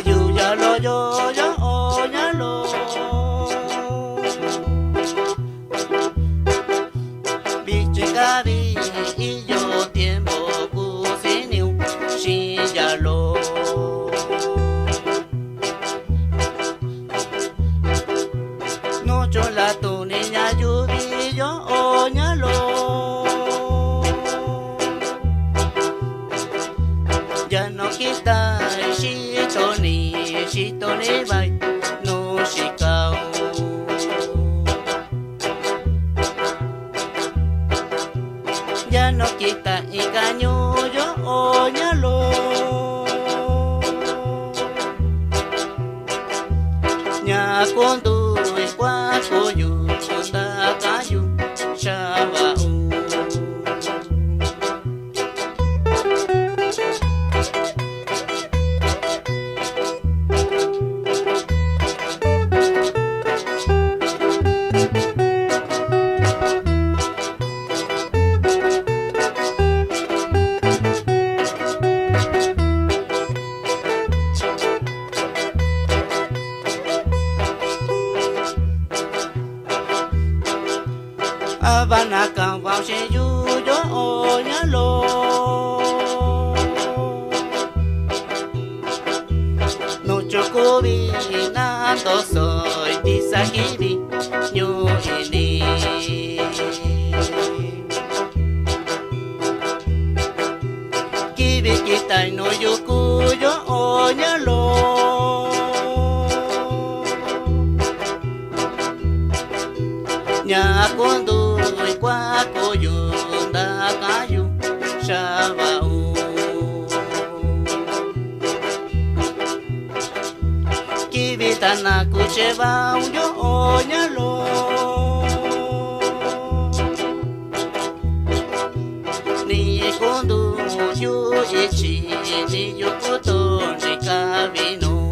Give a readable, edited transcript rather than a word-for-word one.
Yuya lo yo ya oña lo biche cabi y yo tiempo cusiniu si ya lo no chola tu niña yubi yo oña lo ya no quita shito ni bai no shikao ya no quita y caño yo oñalo ña con tu y cuaco yu da cayu shaba Havana can vào xe du gió ô nhá lô no cho cô bi na to soi đi xa kỳ bi nhu ini kỳ bi kỳ tài no yo cu gió ô nhá lô nhà con tu qua cô yun da kayu shabau kibitana kucheba yo onyalo ni con tu yu ichi ni yo koto ni kabino